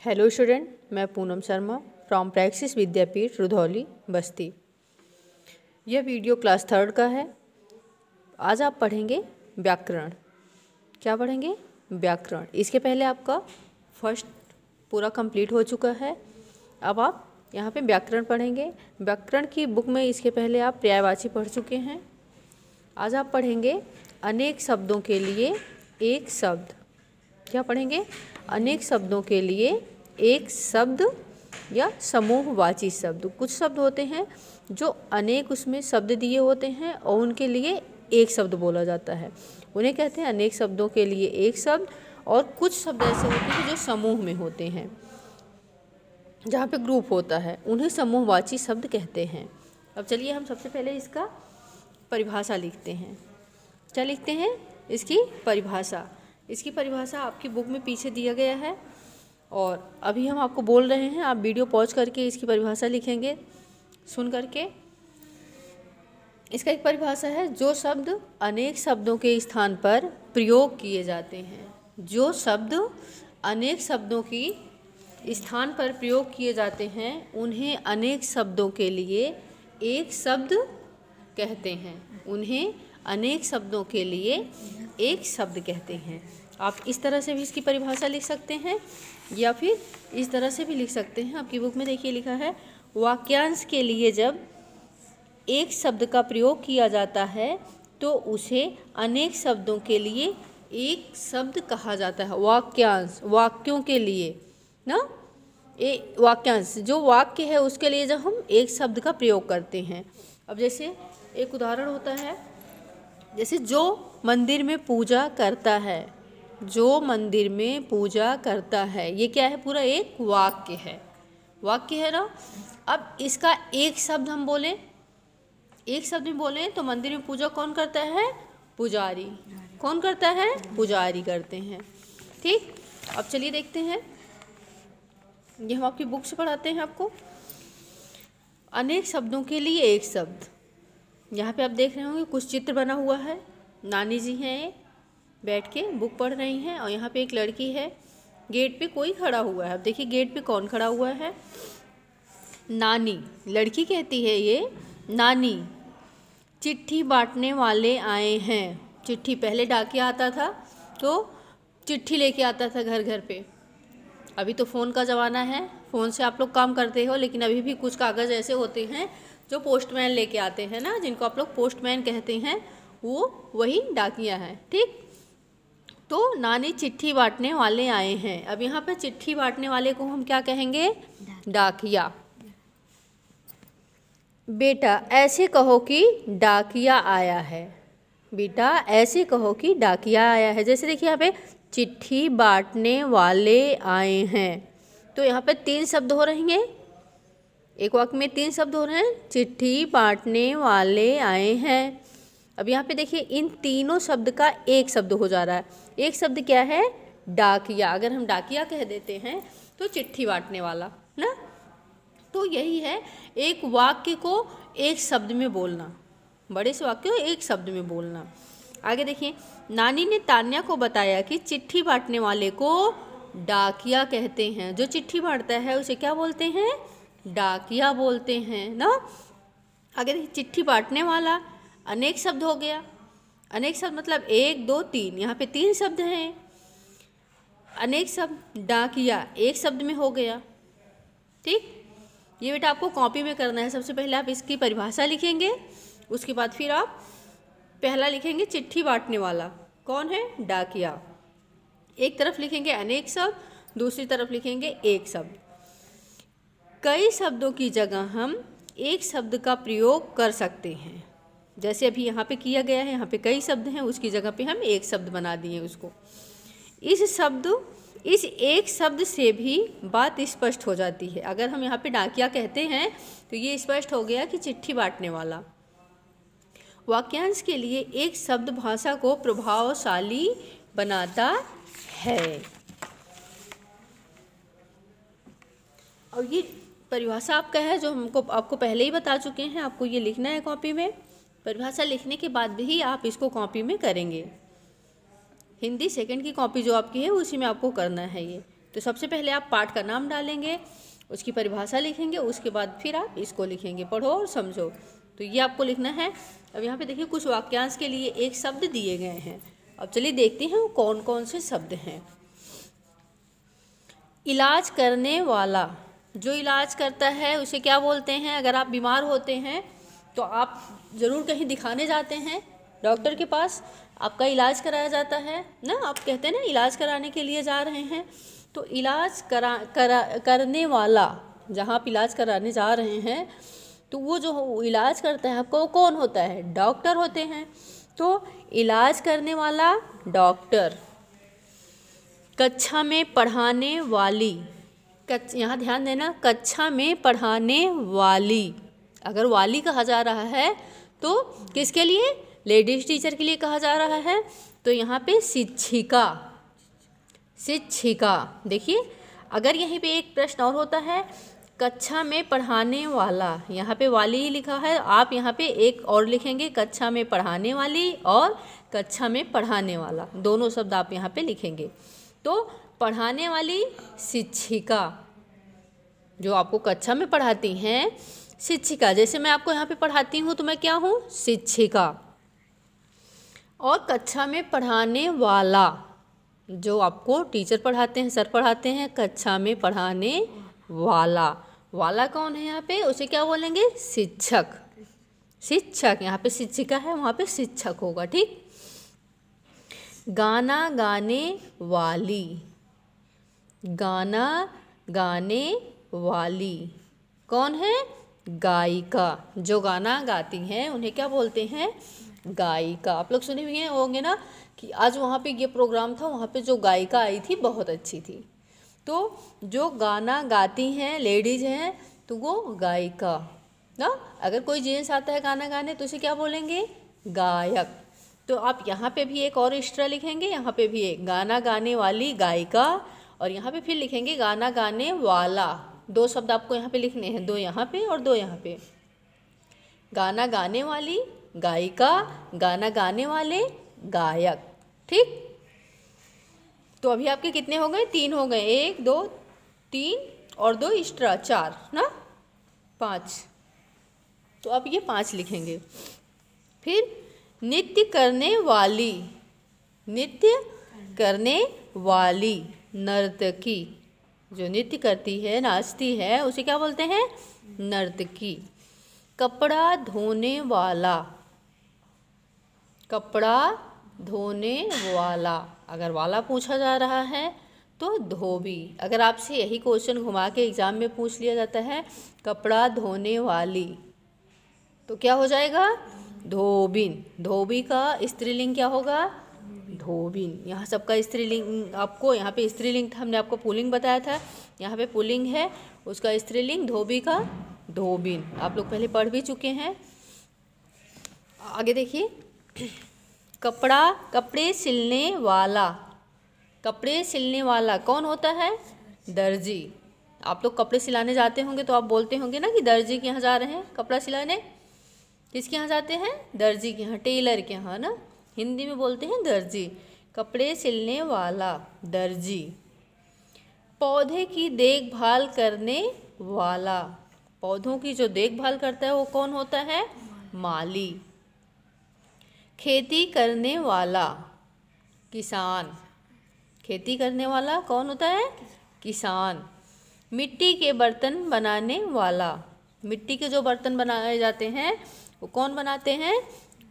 Hello student, मैं Poonam Sharma from praxis विद्यापीठ रुधौली बस्ती। यह video class 3 का है। आज आप पढ़ेंगे व्याकरण। क्या पढ़ेंगे? व्याकरण। इसके पहले आपका फर्स्ट पूरा कंप्लीट हो चुका है। अब आप यहाँ पे व्याकरण पढ़ेंगे। व्याकरण की बुक में इसके पहले आप पर्यायवाची पढ़ चुके हैं। आज आप पढ़ेंगे अनेक शब्दों के लिए एक शब्द। क्या पढ़ेंगे? अनेक शब्दों के लिए एक शब्द या समूहवाची शब्द। कुछ शब्द होते हैं जो अनेक उसमें शब्द दिए होते हैं और उनके लिए एक शब्द बोला जाता है, उन्हें कहते हैं अनेक शब्दों के लिए एक शब्द। और कुछ शब्द ऐसे होते हैं जो समूह में होते हैं, जहाँ पे ग्रुप होता है, उन्हें समूहवाची शब्द कहते हैं। अब चलिए हम सबसे पहले इसका परिभाषा लिखते हैं। क्या लिखते हैं? इसकी परिभाषा। इसकी परिभाषा आपकी बुक में पीछे दिया गया है और अभी हम आपको बोल रहे हैं, आप वीडियो पॉज करके इसकी परिभाषा लिखेंगे सुन करके। इसका एक परिभाषा है, जो शब्द अनेक शब्दों के स्थान पर प्रयोग किए जाते हैं। जो शब्द अनेक शब्दों की स्थान पर प्रयोग किए जाते हैं उन्हें अनेक शब्दों के लिए एक शब्द कहते हैं। उन्हें अनेक शब्दों के लिए एक शब्द कहते हैं। आप इस तरह से भी इसकी परिभाषा लिख सकते हैं या फिर इस तरह से भी लिख सकते हैं। आपकी बुक में देखिए लिखा है, वाक्यांश के लिए जब एक शब्द का प्रयोग किया जाता है तो उसे अनेक शब्दों के लिए एक शब्द कहा जाता है। वाक्यांश, वाक्यों के लिए ना, वाक्यांश जो वाक्य है उसके लिए जब हम एक शब्द का प्रयोग करते हैं। अब जैसे एक उदाहरण होता है, जैसे जो मंदिर में पूजा करता है, जो मंदिर में पूजा करता है, ये क्या है? पूरा एक वाक्य है। वाक्य है ना। अब इसका एक शब्द हम बोलें, एक शब्द में बोलें तो मंदिर में पूजा कौन करता है? पुजारी। कौन करता है? पुजारी करते हैं। ठीक। अब चलिए देखते हैं, ये हम आपकी बुक से पढ़ाते हैं आपको। अनेक शब्दों के लिए एक शब्द। यहाँ पे आप देख रहे होंगे कुछ चित्र बना हुआ है। नानी जी हैं बैठ के बुक पढ़ रही हैं और यहाँ पे एक लड़की है। गेट पे कोई खड़ा हुआ है। अब देखिए गेट पे कौन खड़ा हुआ है? नानी। लड़की कहती है ये, नानी चिट्ठी बांटने वाले आए हैं। चिट्ठी, पहले डाकिया आता था तो चिट्ठी लेके आता था घर घर पे। अभी तो फ़ोन का ज़माना है, फ़ोन से आप लोग काम करते हो, लेकिन अभी भी कुछ कागज़ ऐसे होते हैं जो पोस्टमैन लेके आते हैं ना, जिनको आप लोग पोस्टमैन कहते हैं, वो वही डाकिया है। ठीक। तो नानी चिट्ठी बांटने वाले आए हैं। अब यहाँ पे चिट्ठी बांटने वाले को हम क्या कहेंगे? डाकिया। बेटा ऐसे कहो कि डाकिया आया है। बेटा ऐसे कहो कि डाकिया आया है। जैसे देखिए यहाँ पे चिट्ठी बांटने वाले आए हैं, तो यहाँ पे 3 शब्द हो रहे हैं। एक वाक्य में 3 शब्द हो रहे हैं। चिट्ठी बांटने वाले आए हैं। अब यहाँ पे देखिए इन तीनों शब्द का एक शब्द हो जा रहा है। एक शब्द क्या है? डाकिया। अगर हम डाकिया कह देते हैं तो चिट्ठी बांटने वाला ना। तो यही है, एक वाक्य को एक शब्द में बोलना, बड़े से वाक्य को एक शब्द में बोलना। आगे देखिए, नानी ने तान्या को बताया कि चिट्ठी बांटने वाले को डाकिया कहते हैं। जो चिट्ठी बांटता है उसे क्या बोलते हैं? डाकिया बोलते हैं ना। आगे देखिए, चिट्ठी बांटने वाला अनेक शब्द हो गया। अनेक शब्द मतलब 1 2 3, यहाँ पे 3 शब्द हैं। अनेक शब्द, डाकिया एक शब्द में हो गया। ठीक। ये बेटा आपको कॉपी में करना है। सबसे पहले आप इसकी परिभाषा लिखेंगे, उसके बाद फिर आप पहला लिखेंगे चिट्ठी बांटने वाला कौन है? डाकिया। एक तरफ लिखेंगे अनेक शब्द, दूसरी तरफ लिखेंगे एक शब्द। कई शब्दों की जगह हम एक शब्द का प्रयोग कर सकते हैं। जैसे अभी यहाँ पे किया गया है, यहाँ पे कई शब्द हैं, उसकी जगह पे हम एक शब्द बना दिए उसको। इस एक शब्द से भी बात स्पष्ट हो जाती है। अगर हम यहाँ पे डाकिया कहते हैं तो ये स्पष्ट हो गया कि चिट्ठी बांटने वाला। वाक्यांश के लिए एक शब्द भाषा को प्रभावशाली बनाता है। और ये परिभाषा आपका है जो आपको पहले ही बता चुके हैं। आपको ये लिखना है कॉपी में। परिभाषा लिखने के बाद भी आप इसको कॉपी में करेंगे। हिंदी सेकंड की कॉपी जो आपकी है उसी में आपको करना है ये। तो सबसे पहले आप पाठ का नाम डालेंगे, उसकी परिभाषा लिखेंगे, उसके बाद फिर आप इसको लिखेंगे, पढ़ो और समझो। तो ये आपको लिखना है। अब यहाँ पे देखिए कुछ वाक्यांश के लिए एक शब्द दिए गए हैं। अब चलिए देखते हैं वो कौन कौन से शब्द हैं। इलाज करने वाला, जो इलाज करता है उसे क्या बोलते हैं? अगर आप बीमार होते हैं तो आप ज़रूर कहीं दिखाने जाते हैं डॉक्टर के पास, आपका इलाज कराया जाता है ना, आप कहते हैं ना इलाज कराने के लिए जा रहे हैं। तो इलाज करने वाला, जहाँ आप इलाज कराने जा रहे हैं तो वो जो इलाज करता है आपको, वो कौन होता है? डॉक्टर होते हैं। तो इलाज करने वाला डॉक्टर। कक्षा में पढ़ाने वाली, यहाँ ध्यान देना, कक्षा में पढ़ाने वाली, अगर वाली कहा जा रहा है तो किसके लिए? लेडीज टीचर के लिए कहा जा रहा है। तो यहाँ पे शिक्षिका, शिक्षिका। देखिए अगर यहीं पे एक प्रश्न और होता है, कक्षा में पढ़ाने वाला, यहाँ पे वाली ही लिखा है, आप यहाँ पे एक और लिखेंगे, कक्षा में पढ़ाने वाली और कक्षा में पढ़ाने वाला, दोनों शब्द आप यहाँ पे लिखेंगे। तो पढ़ाने वाली शिक्षिका, जो आपको कक्षा में पढ़ाती हैं, शिक्षिका। जैसे मैं आपको यहाँ पे पढ़ाती हूँ तो मैं क्या हूँ? शिक्षिका। और कक्षा में पढ़ाने वाला, जो आपको टीचर पढ़ाते हैं, सर पढ़ाते हैं, कक्षा में पढ़ाने वाला, वाला कौन है यहाँ पे? उसे क्या बोलेंगे? शिक्षक। शिक्षक, यहाँ पे शिक्षिका है, वहाँ पे शिक्षक होगा, ठीक। गाना गाने वाली, गाना गाने वाली कौन है? गायिका। जो गाना गाती हैं उन्हें क्या बोलते हैं? गायिका। आप लोग सुने हुए होंगे ना कि आज वहाँ पे ये प्रोग्राम था, वहाँ पे जो गायिका आई थी बहुत अच्छी थी। तो जो गाना गाती हैं लेडीज हैं तो वो गायिका ना। अगर कोई जेंट्स आता है गाना गाने तो उसे क्या बोलेंगे? गायक। तो आप यहाँ पे भी एक और एक्स्ट्रा लिखेंगे, यहाँ पे भी एक, गाना गाने वाली गायिका, और यहाँ पे फिर लिखेंगे गाना गाने वाला। दो शब्द आपको यहाँ पे लिखने हैं, दो यहाँ पे और दो यहाँ पे। गाना गाने वाली गायिका, गाना गाने वाले गायक, ठीक। तो अभी आपके कितने हो गए? 3 हो गए, 1 2 3 और 2 एक्स्ट्रा, 4 ना, 5। तो अब ये 5 लिखेंगे। फिर नृत्य करने वाली, नृत्य करने वाली नर्तकी, जो नृत्य करती है, नाचती है, उसे क्या बोलते हैं? नर्तकी। कपड़ा धोने वाला, कपड़ा धोने वाला, अगर वाला पूछा जा रहा है तो धोबी। अगर आपसे यही क्वेश्चन घुमा के एग्जाम में पूछ लिया जाता है कपड़ा धोने वाली, तो क्या हो जाएगा? धोबिन। धोबी का स्त्रीलिंग क्या होगा? धोबिन। यहाँ सबका स्त्रीलिंग, आपको यहाँ पे स्त्रीलिंग था, हमने आपको पुल्लिंग बताया था, यहाँ पे पुल्लिंग है, उसका स्त्रीलिंग धोबी का धोबिन। आप लोग पहले पढ़ भी चुके हैं। आगे देखिए, कपड़ा, कपड़े सिलने वाला, कपड़े सिलने वाला कौन होता है? दर्जी। आप लोग कपड़े सिलाने जाते होंगे तो आप बोलते होंगे ना कि दर्जी के यहाँ जा रहे हैं कपड़ा सिलाने। किसके यहाँ जाते हैं? दर्जी के यहाँ, टेलर के यहाँ ना, हिंदी में बोलते हैं दर्जी। कपड़े सिलने वाला दर्जी। पौधे की देखभाल करने वाला, पौधों की जो देखभाल करता है वो कौन होता है? माली। खेती करने वाला किसान, खेती करने वाला कौन होता है? किसान। मिट्टी के बर्तन बनाने वाला, मिट्टी के जो बर्तन बनाए जाते हैं वो कौन बनाते हैं?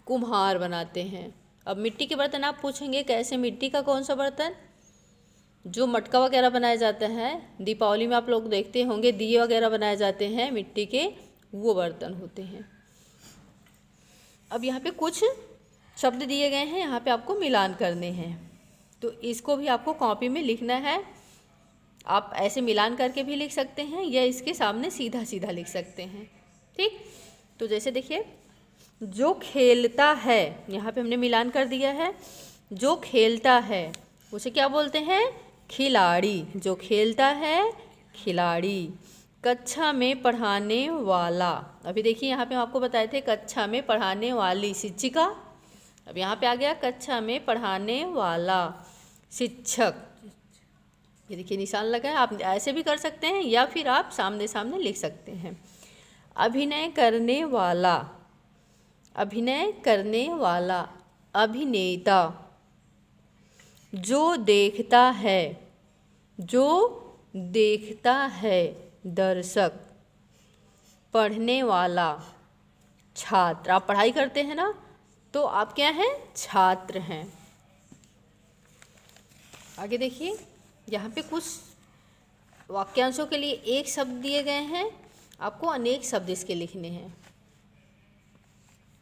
कुम्हार बनाते हैं। अब मिट्टी के बर्तन आप पूछेंगे कैसे? मिट्टी का कौन सा बर्तन? जो मटका वगैरह बनाया जाता है, दीपावली में आप लोग देखते होंगे दिए वगैरह बनाए जाते हैं मिट्टी के, वो बर्तन होते हैं। अब यहाँ पे कुछ शब्द दिए गए हैं, यहाँ पे आपको मिलान करने हैं, तो इसको भी आपको कॉपी में लिखना है। आप ऐसे मिलान करके भी लिख सकते हैं या इसके सामने सीधा सीधा लिख सकते हैं, ठीक। तो जैसे देखिए, जो खेलता है, यहाँ पे हमने मिलान कर दिया है। जो खेलता है उसे क्या बोलते हैं? खिलाड़ी। जो खेलता है खिलाड़ी। कक्षा में पढ़ाने वाला, अभी देखिए यहाँ पे हम आपको बताए थे कक्षा में पढ़ाने वाली शिक्षिका, अब यहाँ पे आ गया कक्षा में पढ़ाने वाला शिक्षक। ये देखिए निशान लगा है, आप ऐसे भी कर सकते हैं या फिर आप सामने सामने लिख सकते हैं। अभिनय करने वाला, अभिनय करने वाला, अभिनेता। जो देखता है, जो देखता है, दर्शक। पढ़ने वाला, छात्र। आप पढ़ाई करते हैं ना, तो आप क्या हैं? छात्र हैं। आगे देखिए, यहाँ पे कुछ वाक्यांशों के लिए एक शब्द दिए गए हैं, आपको अनेक शब्द इसके लिखने हैं।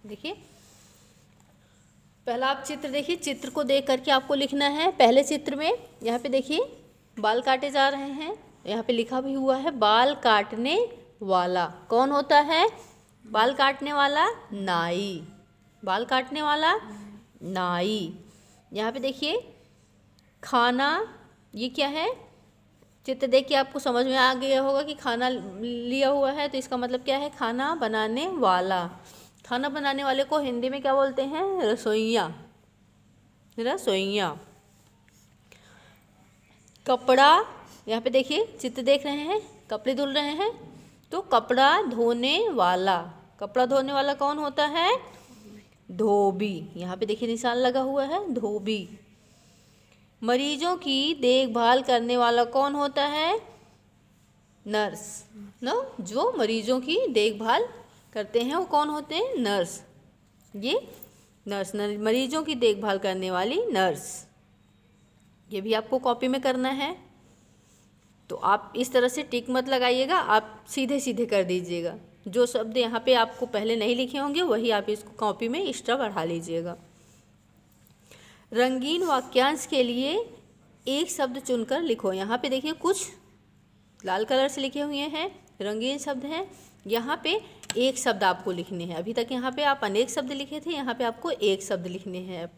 देखिए पहला आप चित्र देखिए, चित्र को देख करके आपको लिखना है। पहले चित्र में यहाँ पे देखिए बाल काटे जा रहे हैं, यहाँ पे लिखा भी हुआ है बाल काटने वाला। कौन होता है बाल काटने वाला? नाई। बाल काटने वाला नाई। यहाँ पे देखिए खाना, ये क्या है? चित्र देख के आपको समझ में आ गया होगा कि खाना लिया हुआ है, तो इसका मतलब क्या है? खाना बनाने वाला। खाना बनाने वाले को हिंदी में क्या बोलते हैं? रसोइया, रसोइया। कपड़ा, यहाँ पे देखिए चित्र देख रहे हैं, कपड़े धुल रहे हैं, तो कपड़ा धोने वाला। कपड़ा धोने वाला कौन होता है? धोबी। यहाँ पे देखिए निशान लगा हुआ है, धोबी। मरीजों की देखभाल करने वाला कौन होता है? नर्स। नो, जो मरीजों की देखभाल करते हैं वो कौन होते हैं? नर्स। ये नर्स, मरीजों की देखभाल करने वाली नर्स। ये भी आपको कॉपी में करना है, तो आप इस तरह से टिक मत लगाइएगा, आप सीधे सीधे कर दीजिएगा। जो शब्द यहाँ पे आपको पहले नहीं लिखे होंगे वही आप इसको कॉपी में एक्स्ट्रा बढ़ा लीजिएगा। रंगीन वाक्यांश के लिए एक शब्द चुनकर लिखो। यहाँ पे देखिए कुछ लाल कलर से लिखे हुए हैं, रंगीन शब्द हैं। यहाँ पे एक शब्द आपको लिखने हैं। अभी तक यहाँ पे आप अनेक शब्द लिखे थे, यहाँ पे आपको एक शब्द लिखने हैं।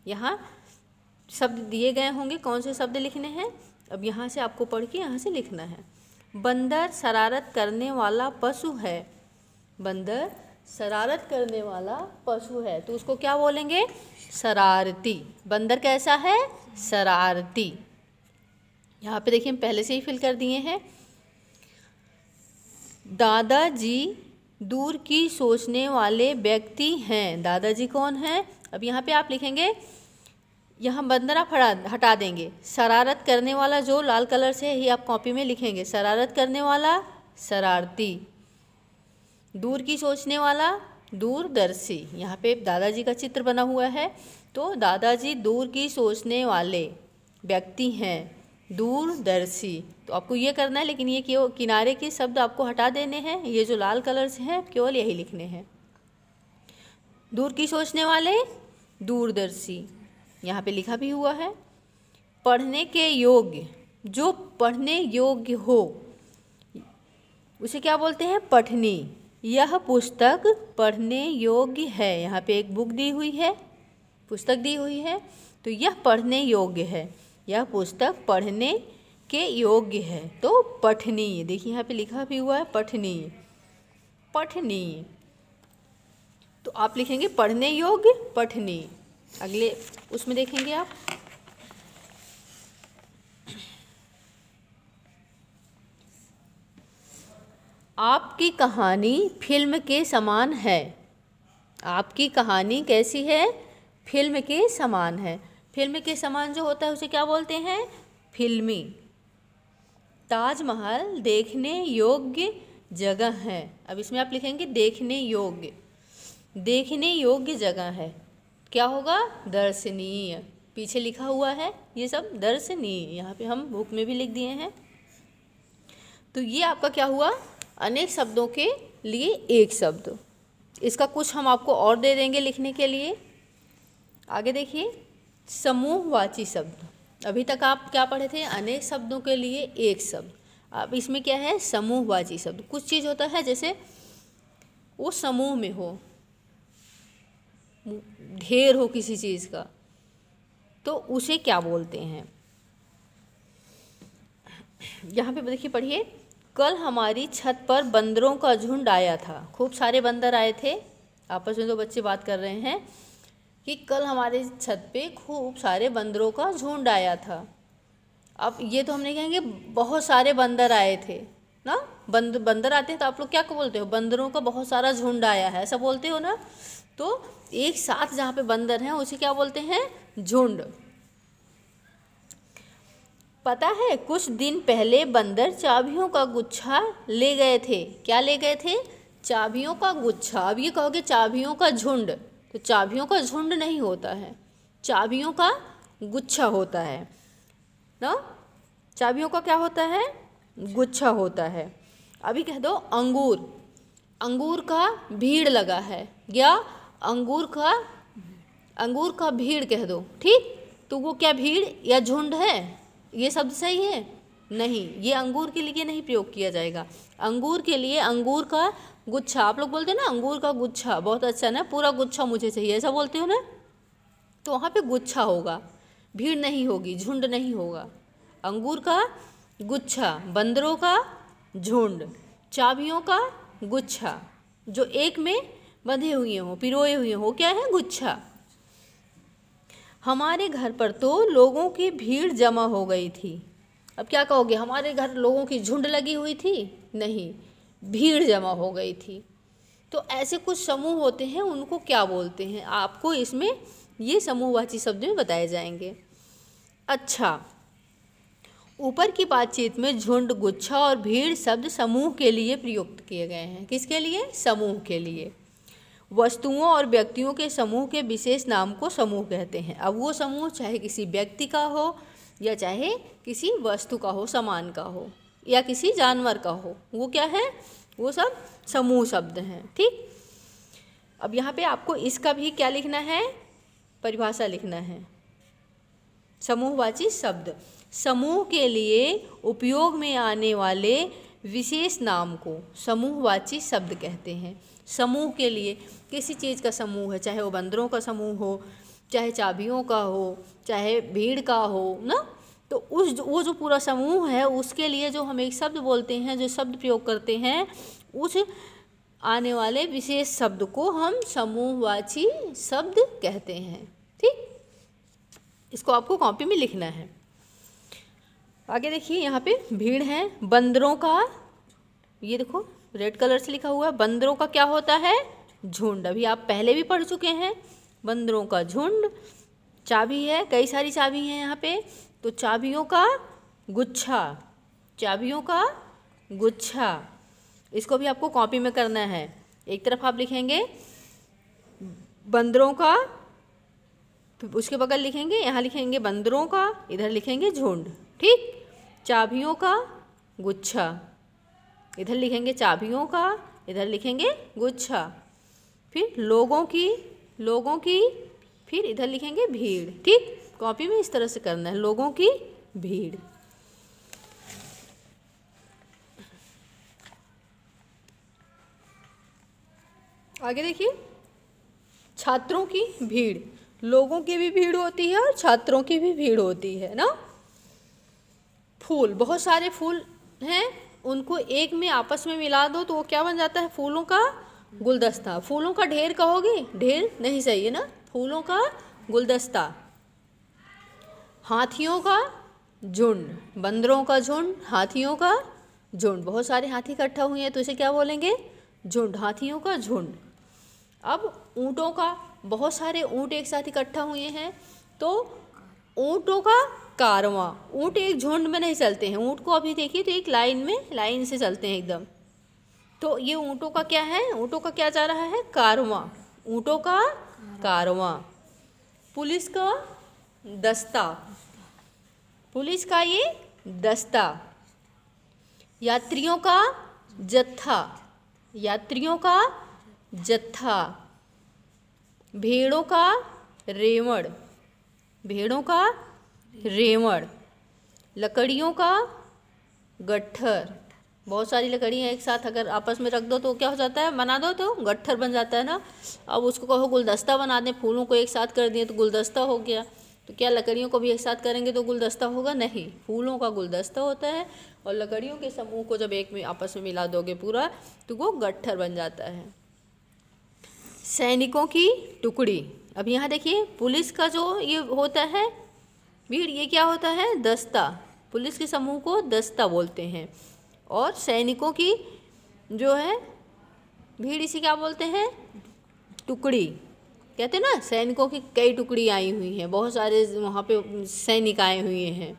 यहाँ शब्द दिए गए होंगे, कौन से शब्द लिखने हैं, अब यहाँ से आपको पढ़ के यहाँ से लिखना है। बंदर शरारत करने वाला पशु है। बंदर शरारत करने वाला पशु है, तो उसको क्या बोलेंगे? शरारती। बंदर कैसा है? शरारती। यहाँ पे देखिए हम पहले से ही फिल कर दिए हैं। दादाजी दूर की सोचने वाले व्यक्ति हैं। दादाजी कौन है? अब यहाँ पे आप लिखेंगे, यहाँ बंदर आप हटा देंगे। शरारत करने वाला जो लाल कलर से ही आप कॉपी में लिखेंगे, शरारत करने वाला शरारती। दूर की सोचने वाला दूरदर्शी। यहाँ पे दादाजी का चित्र बना हुआ है, तो दादाजी दूर की सोचने वाले व्यक्ति हैं, दूरदर्शी। तो आपको ये करना है, लेकिन ये किनारे के शब्द आपको हटा देने हैं, ये जो लाल कलर से हैं केवल यही लिखने हैं। दूर की सोचने वाले दूरदर्शी, यहाँ पे लिखा भी हुआ है। पढ़ने के योग्य, जो पढ़ने योग्य हो उसे क्या बोलते हैं? पठनी। यह पुस्तक पढ़ने योग्य है। यहाँ पे एक बुक दी हुई है, पुस्तक दी हुई है, तो यह पढ़ने योग्य है। यह पुस्तक पढ़ने के योग्य है, तो पठनीय। देखिए यहाँ पे लिखा भी हुआ है पठनीय, पठनीय। तो आप लिखेंगे पढ़ने योग्य, पठनीय। अगले उसमें देखेंगे आप, आपकी कहानी फिल्म के समान है। आपकी कहानी कैसी है? फिल्म के समान है। फिल्म के समान जो होता है उसे क्या बोलते हैं? फिल्मी। ताजमहल देखने योग्य जगह है। अब इसमें आप लिखेंगे देखने योग्य, देखने योग्य जगह है। क्या होगा? दर्शनीय। पीछे लिखा हुआ है ये सब दर्शनीय, यहाँ पे हम बुक में भी लिख दिए हैं। तो ये आपका क्या हुआ? अनेक शब्दों के लिए एक शब्द। इसका कुछ हम आपको और दे देंगे लिखने के लिए। आगे देखिए, समूहवाची शब्द। अभी तक आप क्या पढ़े थे? अनेक शब्दों के लिए एक शब्द। अब इसमें क्या है? समूहवाची शब्द। कुछ चीज़ होता है जैसे वो समूह में हो, ढेर हो किसी चीज़ का, तो उसे क्या बोलते हैं? यहाँ पे देखिए, पढ़िए। कल हमारी छत पर बंदरों का झुंड आया था। खूब सारे बंदर आए थे। आपस में दो बच्चे बात कर रहे हैं कि कल हमारे छत पे खूब सारे बंदरों का झुंड आया था। अब ये तो हमने कहेंगे बहुत सारे बंदर आए थे ना, बंदर आते हैं तो आप लोग क्या बोलते हो, बंदरों का बहुत सारा झुंड आया है, ऐसा बोलते हो ना। तो एक साथ जहाँ पे बंदर हैं उसे क्या बोलते हैं, झुंड। पता है कुछ दिन पहले बंदर चाबियों का गुच्छा ले गए थे। क्या ले गए थे, चाबियों का गुच्छा। अब ये कहोगे चाबियों का झुंड, तो चाबियों का झुंड नहीं होता है, चाबियों का गुच्छा होता है ना। चाबियों का क्या होता है, गुच्छा होता है। अभी कह दो अंगूर, अंगूर का भीड़ लगा है, या अंगूर का भीड़ कह दो, ठीक। तो वो क्या भीड़ या झुंड है, ये शब्द सही है नहीं, ये अंगूर के लिए नहीं प्रयोग किया जाएगा। अंगूर के लिए अंगूर का गुच्छा, आप लोग बोलते हैं ना अंगूर का गुच्छा, बहुत अच्छा ना, पूरा गुच्छा मुझे चाहिए, ऐसा बोलते हो ना। तो वहाँ पे गुच्छा होगा, भीड़ नहीं होगी, झुंड नहीं होगा। अंगूर का गुच्छा, बंदरों का झुंड, चाबियों का गुच्छा, जो एक में बंधे हुए हों, पिरोए हुए हों, क्या है, गुच्छा। हमारे घर पर तो लोगों की भीड़ जमा हो गई थी। अब क्या कहोगे, हमारे घर लोगों की झुंड लगी हुई थी, नहीं, भीड़ जमा हो गई थी। तो ऐसे कुछ समूह होते हैं, उनको क्या बोलते हैं, आपको इसमें ये समूहवाची शब्द में बताए जाएंगे। अच्छा, ऊपर की बातचीत में झुंड, गुच्छा और भीड़ शब्द समूह के लिए प्रयुक्त किए गए हैं। किसके लिए, समूह के लिए। वस्तुओं और व्यक्तियों के समूह के विशेष नाम को समूह कहते हैं। अब वो समूह चाहे किसी व्यक्ति का हो या चाहे किसी वस्तु का हो, सामान का हो या किसी जानवर का हो, वो क्या है, वो सब समूह शब्द हैं, ठीक। अब यहाँ पे आपको इसका भी क्या लिखना है, परिभाषा लिखना है। समूहवाची शब्द, समूह के लिए उपयोग में आने वाले विशेष नाम को समूहवाची शब्द कहते हैं। समूह के लिए, किसी चीज़ का समूह है, चाहे वो बंदरों का समूह हो, चाहे चाबियों का हो, चाहे भीड़ का हो ना, तो वो जो पूरा समूह है उसके लिए जो हम एक शब्द बोलते हैं, जो शब्द प्रयोग करते हैं, उस आने वाले विशेष शब्द को हम समूहवाची शब्द कहते हैं, ठीक। इसको आपको कॉपी में लिखना है। आगे देखिए, यहाँ पे भीड़ है, बंदरों का, ये देखो रेड कलर से लिखा हुआ है, बंदरों का क्या होता है, झुंड। अभी आप पहले भी पढ़ चुके हैं, बंदरों का झुंड। चाबी है, कई सारी चाबी हैं यहाँ पे, तो चाबियों का गुच्छा, चाबियों का गुच्छा। इसको भी आपको कॉपी में करना है। एक तरफ आप लिखेंगे बंदरों का, उसके बगल लिखेंगे, यहाँ लिखेंगे बंदरों का, इधर लिखेंगे झुंड, ठीक। चाबियों का गुच्छा, इधर लिखेंगे चाबियों का, इधर लिखेंगे गुच्छा। फिर लोगों की, फिर इधर लिखेंगे भीड़, ठीक। कॉपी में इस तरह से करना है, लोगों की भीड़। आगे देखिए, छात्रों की भीड़, लोगों की भी भीड़ होती है और छात्रों की भी भीड़ होती है ना। फूल, बहुत सारे फूल हैं, उनको एक में आपस में मिला दो तो वो क्या बन जाता है, फूलों का गुलदस्ता। फूलों का ढेर कहोगे, ढेर नहीं सही है ना, फूलों का गुलदस्ता। हाथियों का झुंड, बंदरों का झुंड, हाथियों का झुंड। बहुत सारे हाथी इकट्ठा हुए हैं तो इसे क्या बोलेंगे, झुंड, हाथियों का झुंड। अब ऊँटों का, बहुत सारे ऊँट एक साथ इकट्ठा हुए हैं तो ऊँटों का कारवां। ऊँट एक झुंड में नहीं चलते हैं, ऊँट को अभी देखिए तो एक लाइन से चलते हैं एकदम। तो ये ऊँटों का क्या है, ऊँटों का क्या जा रहा है, कारवां, ऊँटों का कारवां। पुलिस का दस्ता, पुलिस का ये दस्ता। यात्रियों का जत्था, यात्रियों का जत्था। भेड़ों का रेवड़, भेड़ों का रेवड़। लकड़ियों का गट्ठर, बहुत सारी लकड़ियाँ एक साथ अगर आपस में रख दो तो क्या हो जाता है, बना दो तो गट्ठर बन जाता है ना। अब उसको कहो गुलदस्ता बना दें, फूलों को एक साथ कर दिए तो गुलदस्ता हो गया। तो क्या लकड़ियों को भी एक साथ करेंगे तो गुलदस्ता होगा, नहीं, फूलों का गुलदस्ता होता है। और लकड़ियों के समूह को जब एक में आपस में मिला दोगे पूरा तो वो गट्ठर बन जाता है। सैनिकों की टुकड़ी, अब यहाँ देखिए पुलिस का जो ये होता है भीड़, ये क्या होता है, दस्ता। पुलिस के समूह को दस्ता बोलते हैं। और सैनिकों की जो है भीड़, इसे क्या बोलते हैं? टुकड़ी। कहते हैं ना, सैनिकों की कई टुकड़ी आई हुई हैं, बहुत सारे वहाँ पे सैनिक आए हुए हैं,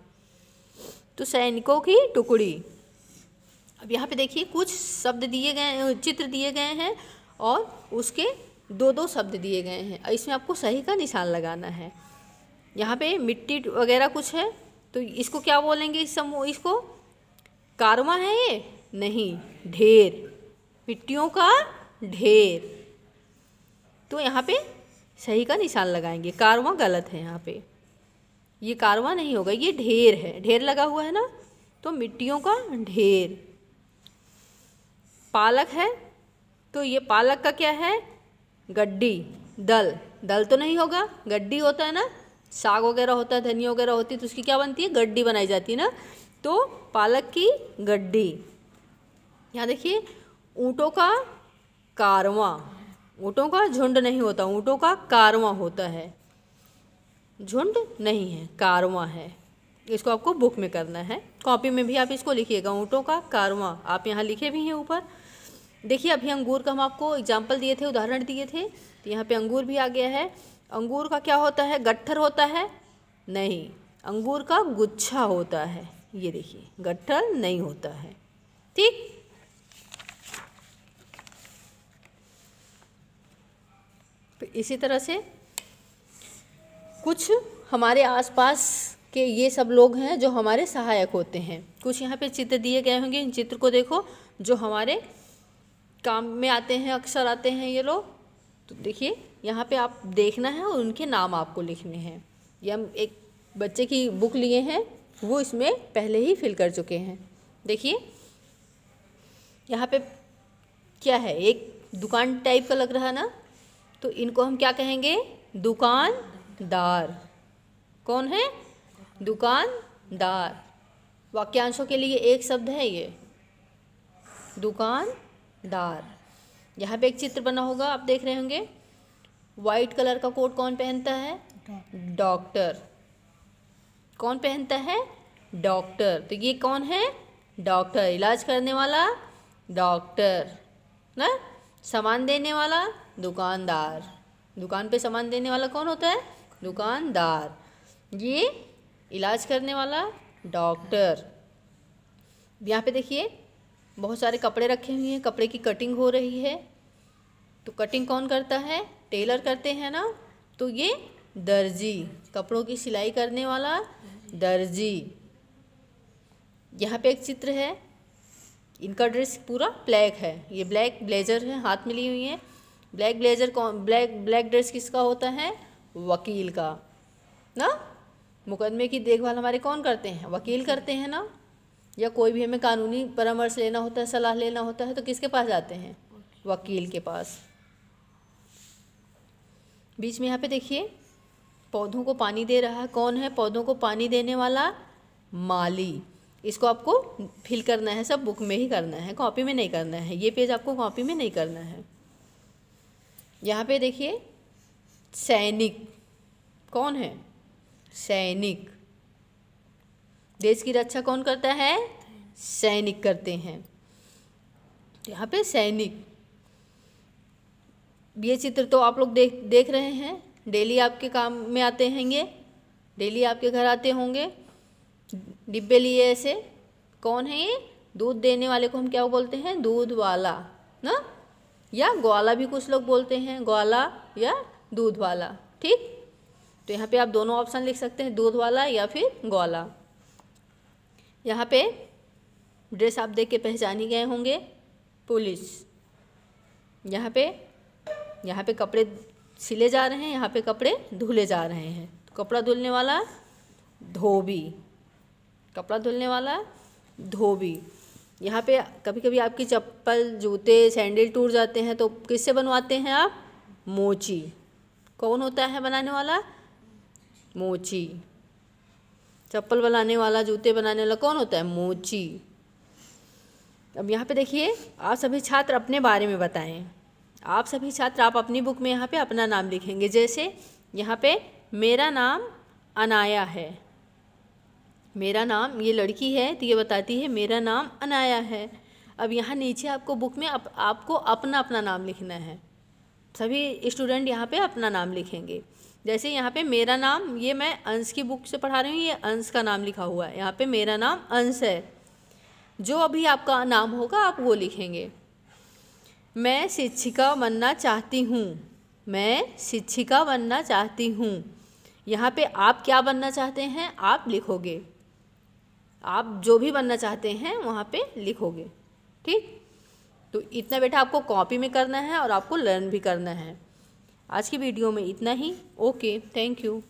तो सैनिकों की टुकड़ी। अब यहाँ पे देखिए कुछ शब्द दिए गए, चित्र दिए गए हैं और उसके दो दो शब्द दिए गए हैं। इसमें आपको सही का निशान लगाना है। यहाँ पे मिट्टी वगैरह कुछ है, तो इसको क्या बोलेंगे? इस समूह, इसको कारवां है ये? नहीं, ढेर, मिट्टियों का ढेर। तो यहाँ पे सही का निशान लगाएंगे। कारवां गलत है, यहाँ पे ये कारवां नहीं होगा, ये ढेर है। ढेर लगा हुआ है ना, तो मिट्टियों का ढेर। पालक है, तो ये पालक का क्या है? गड्डी। दल, दल तो नहीं होगा, गड्डी होता है ना, साग वगैरह होता है, धनिया वगैरह होती है, तो उसकी क्या बनती है? गड्डी बनाई जाती है ना, तो पालक की गड्डी। यहाँ देखिए ऊँटों का कारवां। ऊँटों का झुंड नहीं होता, ऊँटों का कारवां होता है, झुंड नहीं है, कारवां है। इसको आपको बुक में करना है, कॉपी में भी आप इसको लिखिएगा, ऊँटों का कारवां। आप यहाँ लिखे भी हैं ऊपर। देखिए अभी अंगूर का हम आपको एग्जाम्पल दिए थे, उदाहरण दिए थे, तो यहाँ पे अंगूर भी आ गया है। अंगूर का क्या होता है? गट्ठर होता है? नहीं, अंगूर का गुच्छा होता है। ये देखिए, गट्ठर नहीं होता है। ठीक, इसी तरह से कुछ हमारे आसपास के ये सब लोग हैं जो हमारे सहायक होते हैं। कुछ यहाँ पे चित्र दिए गए होंगे, इन चित्र को देखो, जो हमारे काम में आते हैं, अक्सर आते हैं ये लोग। तो देखिए यहाँ पे आप देखना है और उनके नाम आपको लिखने हैं। ये हम एक बच्चे की बुक लिए हैं, वो इसमें पहले ही फिल कर चुके हैं। देखिए यहाँ पे क्या है? एक दुकान टाइप का लग रहा है ना, तो इनको हम क्या कहेंगे? दुकानदार। कौन है? दुकानदार। वाक्यांशों के लिए एक शब्द है ये, दुकानदार। यहाँ पे एक चित्र बना होगा, आप देख रहे होंगे। वाइट कलर का कोट कौन पहनता है? डॉक्टर। कौन पहनता है? डॉक्टर। तो ये कौन है? डॉक्टर, इलाज करने वाला डॉक्टर ना। सामान देने वाला दुकानदार। दुकान पे सामान देने वाला कौन होता है? दुकानदार। ये इलाज करने वाला डॉक्टर। यहाँ पे देखिए बहुत सारे कपड़े रखे हुए हैं, कपड़े की कटिंग हो रही है। तो कटिंग कौन करता है? टेलर करते हैं ना। तो ये दर्जी, कपड़ों की सिलाई करने वाला दर्जी। यहाँ पे एक चित्र है, इनका ड्रेस पूरा ब्लैक है, ये ब्लैक ब्लेजर है, हाथ में ली हुई है। ब्लैक ब्लेजर कौन, ब्लैक ड्रेस किसका होता है? वकील का ना। मुकदमे की देखभाल हमारे कौन करते हैं? वकील करते हैं ना। या कोई भी हमें कानूनी परामर्श लेना होता है, सलाह लेना होता है, तो किसके पास जाते हैं? वकील के पास। बीच में यहाँ पे देखिए पौधों को पानी दे रहा है, कौन है? पौधों को पानी देने वाला माली। इसको आपको फिल करना है, सब बुक में ही करना है, कॉपी में नहीं करना है। ये पेज आपको कॉपी में नहीं करना है। यहाँ पे देखिए सैनिक, कौन है? सैनिक। देश की रक्षा कौन करता है? सैनिक करते हैं। यहाँ पे सैनिक। ये चित्र तो आप लोग देख रहे हैं, डेली आपके काम में आते होंगे, डेली आपके घर आते होंगे। डिब्बे लिए ऐसे, कौन है ये? दूध देने वाले को हम क्या बोलते हैं? दूध वाला ना, या ग्वाला भी कुछ लोग बोलते हैं, ग्वाला या दूध वाला। ठीक, तो यहाँ पे आप दोनों ऑप्शन लिख सकते हैं, दूध वाला या फिर ग्वाला। यहाँ पे ड्रेस आप देख के पहचान ही गए होंगे, पुलिस। यहाँ पे कपड़े सिले जा रहे हैं, यहाँ पे कपड़े धुले जा रहे हैं। तो कपड़ा धुलने वाला धोबी, कपड़ा धुलने वाला धोबी। यहाँ पे कभी कभी आपकी चप्पल, जूते, सैंडल टूट जाते हैं, तो किससे बनवाते हैं आप? मोची। कौन होता है बनाने वाला? मोची। चप्पल बनाने वाला, जूते बनाने वाला कौन होता है? मोची। अब यहाँ पे देखिए, आप सभी छात्र अपने बारे में बताएं। आप सभी छात्र आप अपनी बुक में यहाँ पे अपना नाम लिखेंगे। जैसे यहाँ पे मेरा नाम अनाया है, मेरा नाम, ये लड़की है तो ये बताती है मेरा नाम अनाया है। अब यहाँ नीचे आपको बुक में आपको अपना अपना नाम लिखना है। सभी स्टूडेंट यहाँ पे अपना नाम लिखेंगे। जैसे यहाँ पे मेरा नाम, ये मैं अंश की बुक से पढ़ा रही हूँ, ये अंश का नाम लिखा हुआ है। यहाँ पे मेरा नाम अंश है। जो अभी आपका नाम होगा आप वो लिखेंगे। मैं शिक्षिका बनना चाहती हूँ। मैं शिक्षिका बनना चाहती हूँ। यहाँ पे आप क्या बनना चाहते हैं आप लिखोगे। आप जो भी बनना चाहते हैं वहाँ पे लिखोगे। ठीक, तो इतना बेटा आपको कॉपी में करना है और आपको लर्न भी करना है। आज की वीडियो में इतना ही। Okay, thank you.